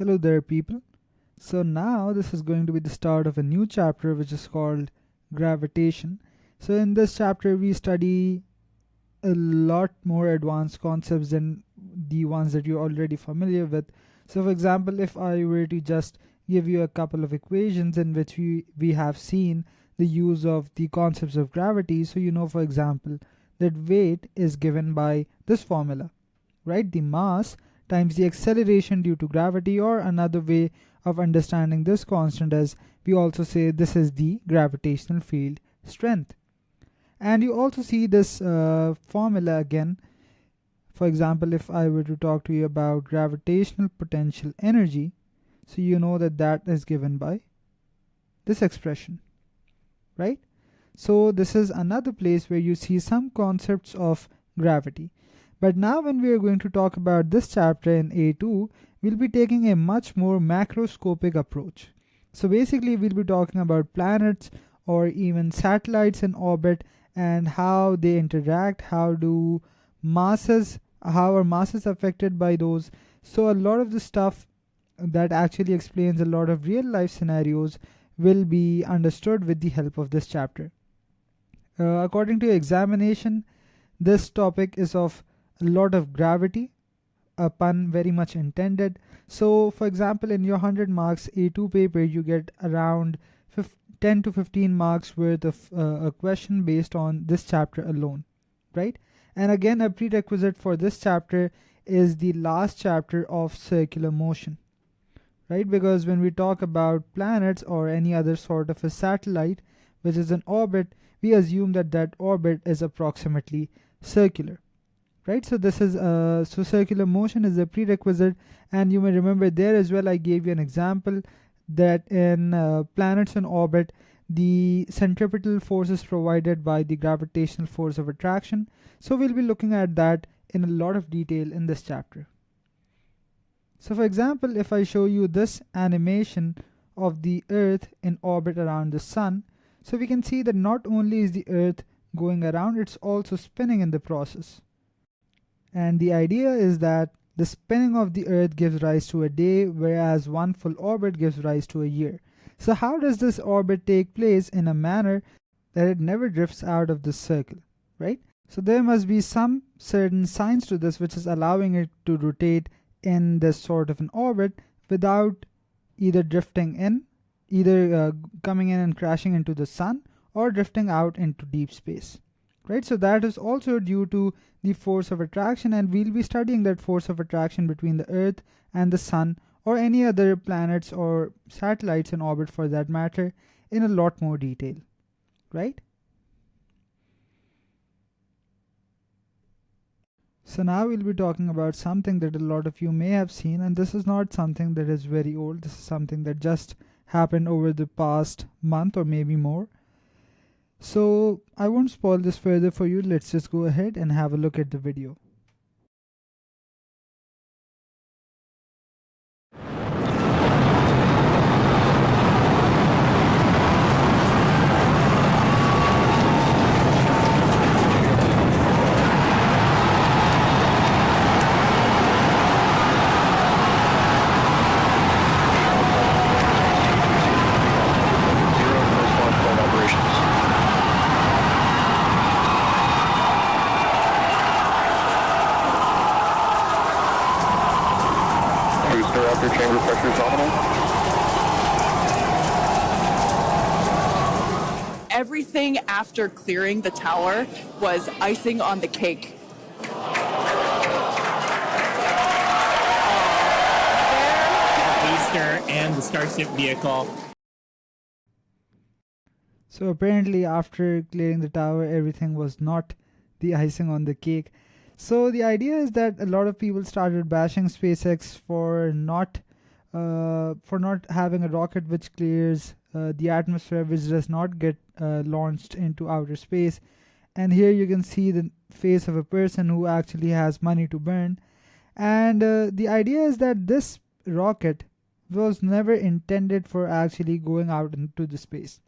Hello there, people. So now this is going to be the start of a new chapter which is called Gravitation. So in this chapter we study a lot more advanced concepts than the ones that you're already familiar with. So for example, if I were to just give you a couple of equations in which we have seen the use of the concepts of gravity. So you know, for example, that weight is given by this formula, right? The mass times the acceleration due to gravity, or another way of understanding this constant is we also say this is the gravitational field strength. And you also see this formula again. For example, if I were to talk to you about gravitational potential energy, so you know that that is given by this expression, right? So this is another place where you see some concepts of gravity. But now when we are going to talk about this chapter in A2, we'll be taking a much more macroscopic approach. So basically we'll be talking about planets or even satellites in orbit and how they interact, how are masses affected by those. So a lot of the stuff that actually explains a lot of real life scenarios will be understood with the help of this chapter. According to your examination, this topic is of a lot of gravity, a pun very much intended. So for example, in your 100 marks A2 paper, you get around 10 to 15 marks worth of a question based on this chapter alone, right? And again, a prerequisite for this chapter is the last chapter of circular motion, right? Because when we talk about planets or any other sort of a satellite which is in orbit, we assume that that orbit is approximately circular, right? So this is so circular motion is a prerequisite. And you may remember there as well I gave you an example that in planets in orbit, the centripetal force is provided by the gravitational force of attraction. So we'll be looking at that in a lot of detail in this chapter. So for example, if I show you this animation of the Earth in orbit around the Sun, so we can see that not only is the Earth going around, it's also spinning in the process. And the idea is that the spinning of the Earth gives rise to a day, whereas one full orbit gives rise to a year. So how does this orbit take place in a manner that it never drifts out of the circle, right? So there must be some certain science to this which is allowing it to rotate in this sort of an orbit without either drifting in, either coming in and crashing into the sun, or drifting out into deep space, right? So that is also due to the force of attraction, and we'll be studying that force of attraction between the Earth and the sun or any other planets or satellites in orbit for that matter in a lot more detail, right? So now we'll be talking about something that a lot of you may have seen, and this is not something that is very old. This is something that just happened over the past month or maybe more. So I won't spoil this further for you. Let's just go ahead and have a look at the video. Chamber pressure is nominal. Everything after clearing the tower was icing on the cake. Easter and the Starship vehicle. So apparently after clearing the tower, everything was not the icing on the cake. So the idea is that a lot of people started bashing SpaceX for not having a rocket which clears the atmosphere, which does not get launched into outer space. And here you can see the face of a person who actually has money to burn. And the idea is that this rocket was never intended for actually going out into the space.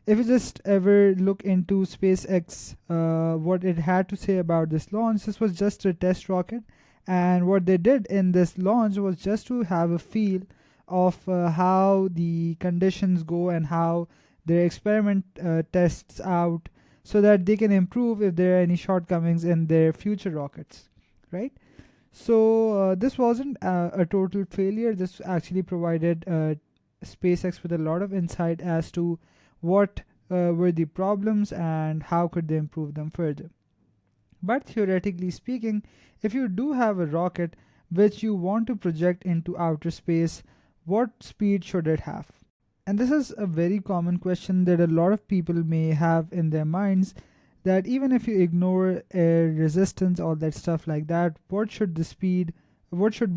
If you just ever look into SpaceX, what it had to say about this launch, this was just a test rocket, And what they did in this launch was just to have a feel of how the conditions go and how their experiment tests out, so that they can improve if there are any shortcomings in their future rockets, right? So this wasn't a total failure. This actually provided SpaceX with a lot of insight as to what were the problems and how could they improve them further. But theoretically speaking, if you do have a rocket which you want to project into outer space, what speed should it have? And this is a very common question that a lot of people may have in their minds, that even if you ignore air resistance, all that stuff like that, what should be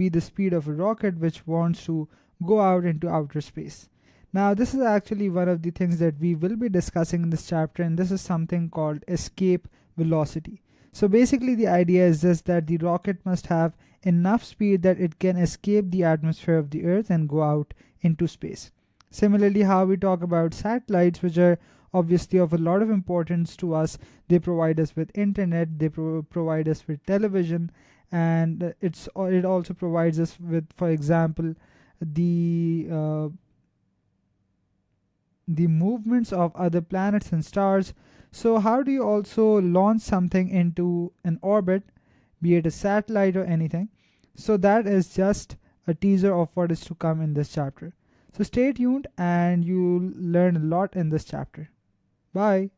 the speed of a rocket which wants to go out into outer space? Now, this is actually one of the things that we will be discussing in this chapter, and this is something called escape velocity. So basically, the idea is just that the rocket must have enough speed that it can escape the atmosphere of the Earth and go out into space. Similarly, how we talk about satellites, which are obviously of a lot of importance to us, they provide us with internet, they provide us with television, and it also provides us with, for example, the the movements of other planets and stars. So how do you also launch something into an orbit, be it a satellite or anything? So that is just a teaser of what is to come in this chapter. So stay tuned and you'll learn a lot in this chapter. Bye.